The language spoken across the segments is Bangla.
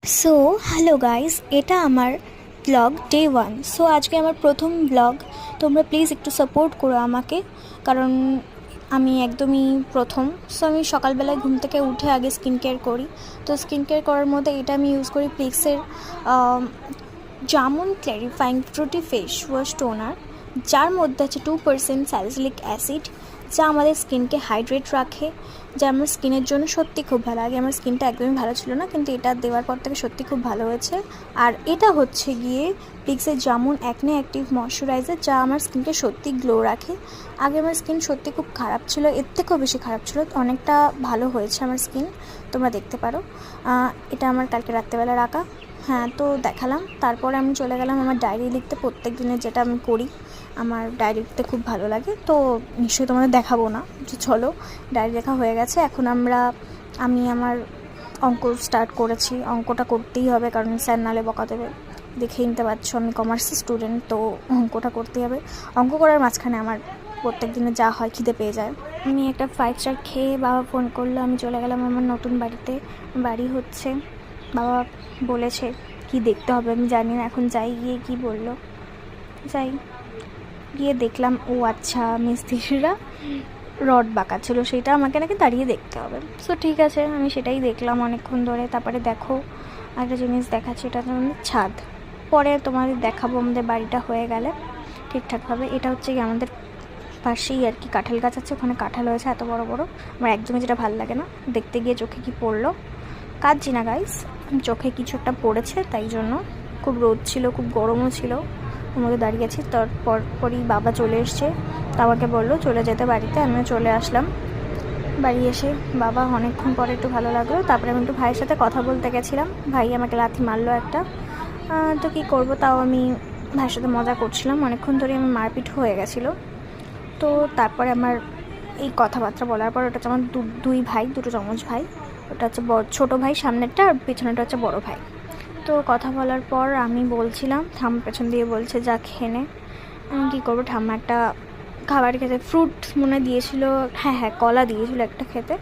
সো হ্যালো গাইস, এটা আমার ব্লগ ডে 1। সো আজকে আমার প্রথম ব্লগ। তোমরা প্লিজ একটু সাপোর্ট করো আমাকে, কারণ আমি একদমই প্রথম। সো আমি সকালবেলায় ঘুম থেকে উঠে আগে স্কিন কেয়ার করি। তো স্কিন কেয়ার করার মধ্যে এটা আমি ইউজ করি প্লিক্সের jamun clarifying fruity face wash toner, যার মধ্যে আছে 2% স্যালিসিলিক অ্যাসিড, যা আমাদের স্কিনকে হাইড্রেট রাখে, যা আমার স্কিনের জন্য সত্যি খুব ভালো। আগে আমার স্কিনটা একদমই ভালো ছিল না, কিন্তু এটা দেওয়ার পর থেকে সত্যি খুব ভালো হয়েছে। আর এটা হচ্ছে গিয়ে প্লিক্সের জামুন অ্যাকনে অ্যাক্টিভ ময়শ্চারাইজার, যা আমার স্কিনকে সত্যি গ্লো রাখে। আগে আমার স্কিন সত্যি খুব খারাপ ছিল, এর থেকেও বেশি খারাপ ছিল, অনেকটা ভালো হয়েছে আমার স্কিন, তোমরা দেখতে পারো। এটা আমার কালকে রাত্রেবেলা রাখা। হ্যাঁ, তো দেখালাম। তারপরে আমি চলে গেলাম আমার ডায়েরি লিখতে, প্রত্যেক দিনের যেটা আমি করি। আমার ডায়েরি লিখতে খুব ভালো লাগে, তো নিশ্চয়ই তোমাদের দেখাবো না। যে চলো, ডায়েরি লেখা হয়ে গেছে। এখন আমি আমার অঙ্ক স্টার্ট করেছি। অঙ্কটা করতেই হবে, কারণ স্যার নালে বকা দেবে। দেখেই নিতে পারছো আমি কমার্সের স্টুডেন্ট, তো অঙ্কটা করতেই হবে। অঙ্ক করার মাঝখানে আমার প্রত্যেক দিনে যা হয়, খিদে পেয়ে যায়। আমি একটা 5 স্টার খেয়ে বাবা ফোন করলো, আমি চলে গেলাম আমার নতুন বাড়িতে। বাড়ি হচ্ছে, বাবা বলেছে কি দেখতে হবে আমি জানি না, এখন যাই, গিয়ে কি বললো যাই। গিয়ে দেখলাম, ও আচ্ছা, মিস্ত্রিরা রড বাঁকাচ্ছিল, সেটা আমাকে নাকি দাঁড়িয়ে দেখতে হবে। সো ঠিক আছে, আমি সেটাই দেখলাম অনেকক্ষণ ধরে। তারপরে দেখো, একটা জিনিস দেখাচ্ছি, এটা আমাদের ছাদ। পরে তোমাদের দেখাবো আমাদের বাড়িটা হয়ে গেলে ঠিকঠাকভাবে। এটা হচ্ছে কি আমাদের পাশেই আর কি কাঁঠাল গাছ আছে, ওখানে কাঁঠাল হয়েছে এত বড় বড়। আমার একদমই যেটা ভালো লাগে না, দেখতে গিয়ে চোখে কি পড়লো, কাঁদছি না গাইস, চোখে কিছু একটা পড়েছে, তাই জন্য। খুব রোদ ছিল, খুব গরমও ছিল, ওর মধ্যে দাঁড়িয়ে আছি। তারপরই বাবা চলে এসছে, তো আমাকে বললো চলে যেতে বাড়িতে। আমিও চলে আসলাম। বাড়ি এসে বাবা অনেকক্ষণ পরে একটু ভালো লাগলো। তারপরে আমি একটু ভাইয়ের সাথে কথা বলতে গেছিলাম, ভাই আমাকে লাথি মারলো একটা। তো কী করবো, তাও আমি ভাইয়ের সাথে মজা করছিলাম। অনেকক্ষণ ধরে আমার মারপিট হয়ে গেছিলো। তো তারপরে আমার এই কথাবার্তা বলার পর, ওটা হচ্ছে আমার দুই ভাই, দুটো যমজ ভাই। ওটা হচ্ছে ছোটো ভাই সামনেরটা, আর পেছনেটা হচ্ছে বড়ো ভাই। তো কথা বলার পর আমি বলছিলাম, ঠাম্মা পেছন দিয়ে বলছে যা খেয়ে নে। আমি কী করবো, ঠাম্মা একটা খাবার খেতে ফ্রুট মনে দিয়েছিল, হ্যাঁ কলা দিয়েছিল একটা খেতে।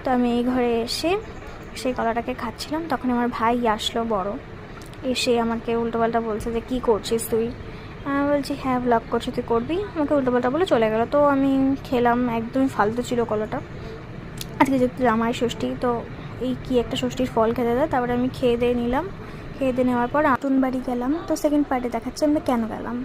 তো আমি এই ঘরে এসে সেই কলাটাকে খাচ্ছিলাম, তখন আমার ভাই আসলো বড়, এসে আমাকে উল্টোপাল্টা বলছে যে কী করছিস তুই। আমি বলছি হ্যাঁ ব্লগ করছি, তুই করবি। আমাকে উল্টোপাল্টা বলে চলে গেলো। তো আমি খেলাম, একদমই ফালতু ছিল কলাটা। আজকে যেহেতু জামাই ষষ্ঠী, তো এই কি একটা ষষ্ঠীর ফল খেতে দেয়। তারপরে আমি খেয়ে দিয়ে নিলাম। খেয়ে দিয়ে নেওয়ার পর নতুন বাড়ি গেলাম। তো সেকেন্ড পার্টে দেখাচ্ছি আমরা কেন গেলাম।